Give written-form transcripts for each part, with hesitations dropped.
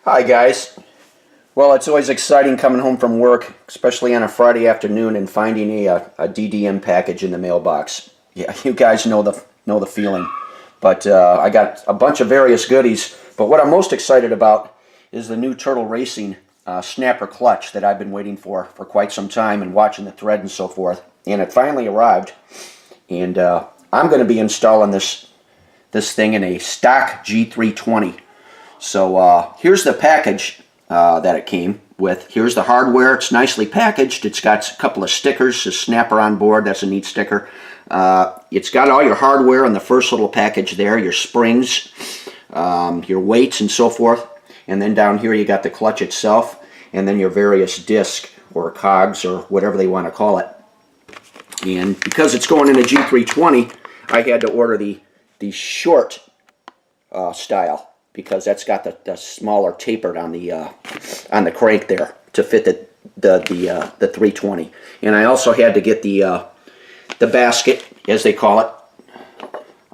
Hi guys. Well, it's always exciting coming home from work, especially on a Friday afternoon, and finding a DDM package in the mailbox. Yeah, you guys know the feeling. But I got a bunch of various goodies. But what I'm most excited about is the new Turtle Racing snapper clutch that I've been waiting for quite some time and watching the thread and so forth. And it finally arrived. And I'm going to be installing this thing in a stock G320. So here's the package that it came with. Here's the hardware. It's nicely packaged. It's got a couple of stickers, a snapper on board. That's a neat sticker. It's got all your hardware in the first little package there, your springs, your weights and so forth. And then down here you got the clutch itself, and then your various discs or cogs or whatever they want to call it. And because it's going in a G320, I had to order the short style, because that's got the smaller tapered on the crank there to fit the 320. And I also had to get the basket, as they call it.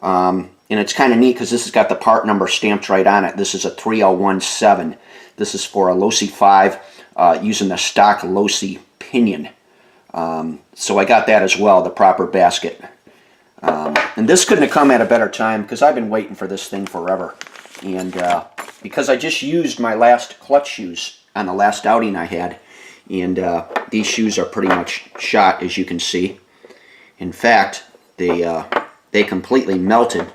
And it's kind of neat because this has got the part number stamped right on it. This is a 3017. This is for a Losi 5 using the stock Losi pinion. So I got that as well, the proper basket. And this couldn't have come at a better time because I've been waiting for this thing forever. And because I just used my last clutch shoes on the last outing I had, and these shoes are pretty much shot, as you can see. In fact, they completely melted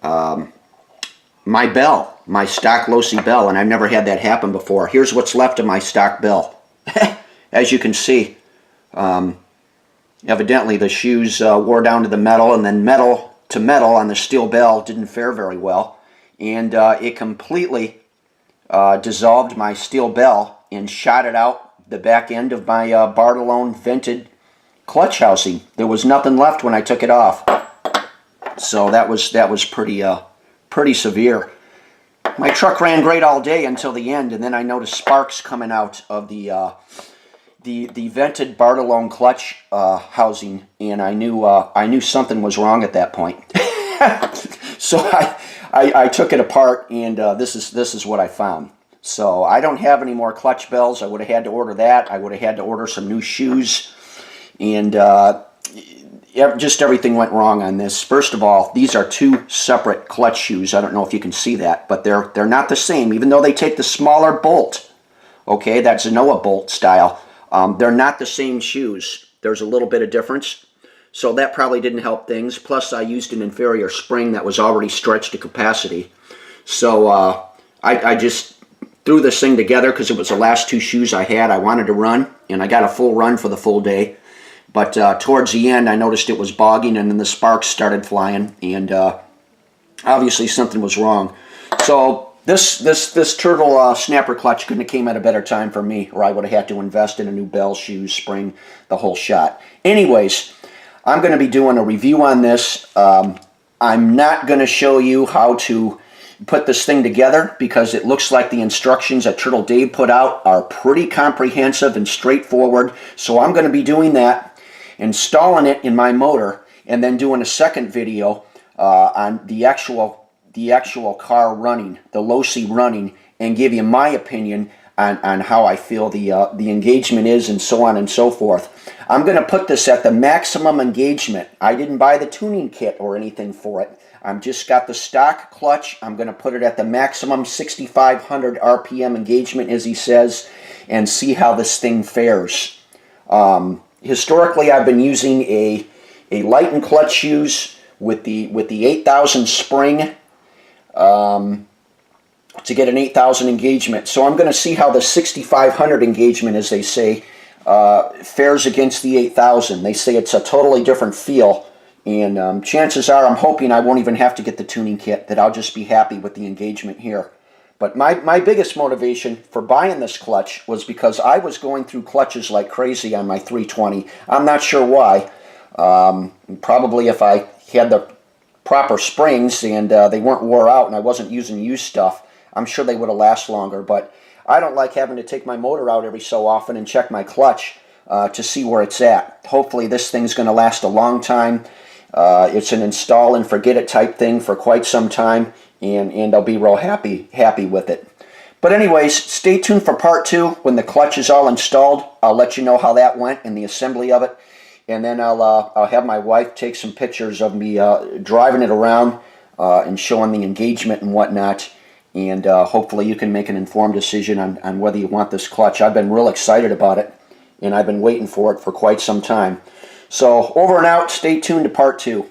my bell, my stock Losi bell, and I've never had that happen before. Here's what's left of my stock bell. As you can see, evidently the shoes wore down to the metal, and then metal to metal on the steel bell didn't fare very well. And it completely dissolved my steel bell and shot it out the back end of my Bartolone vented clutch housing. There was nothing left when I took it off. So that was pretty severe. My truck ran great all day until the end, and then I noticed sparks coming out of the vented Bartolone clutch housing, and I knew something was wrong at that point. So I took it apart, and this is what I found. So I don't have any more clutch bells. I would have had to order that. I would have had to order some new shoes, and just everything went wrong on this. First of all, these are two separate clutch shoes. I don't know if you can see that, but they're not the same, even though they take the smaller bolt. Okay, that's a Noah bolt style. They're not the same shoes. There's a little bit of difference. So that probably didn't help things. Plus, I used an inferior spring that was already stretched to capacity. So I just threw this thing together because it was the last two shoes I had. I wanted to run, and I got a full run for the full day. But towards the end, I noticed it was bogging, and then the sparks started flying, and obviously something was wrong. So this Turtle snapper clutch couldn't have came at a better time for me, or I would have had to invest in a new bell, shoes, spring, the whole shot. Anyways, I'm going to be doing a review on this. I'm not going to show you how to put this thing together because it looks like the instructions that Turtle Dave put out are pretty comprehensive and straightforward. So I'm going to be doing that, installing it in my motor, and then doing a second video on the actual car running, the Losi running, and give you my opinion on how I feel the engagement is, and so on and so forth. I'm going to put this at the maximum engagement. I didn't buy the tuning kit or anything for it. I've just got the stock clutch. I'm going to put it at the maximum 6,500 RPM engagement, as he says, and see how this thing fares. Historically, I've been using a Lighten clutch shoes with the 8,000 spring to get an 8,000 engagement. So I'm going to see how the 6,500 engagement, as they say, fares against the 8,000. They say it's a totally different feel, and chances are I'm hoping I won't even have to get the tuning kit, that I'll just be happy with the engagement here. But my biggest motivation for buying this clutch was because I was going through clutches like crazy on my 320. I'm not sure why. Probably if I had the proper springs and they weren't wore out and I wasn't using used stuff, I'm sure they would have lasted longer. But I don't like having to take my motor out every so often and check my clutch to see where it's at. Hopefully this thing's going to last a long time. It's an install and forget it type thing for quite some time, and I'll be real happy with it. But anyways, stay tuned for part 2 when the clutch is all installed. I'll let you know how that went and the assembly of it. And then I'll have my wife take some pictures of me driving it around and showing the engagement and whatnot. And hopefully you can make an informed decision on whether you want this clutch. I've been real excited about it, and I've been waiting for it for quite some time. So over and out. Stay tuned to part 2.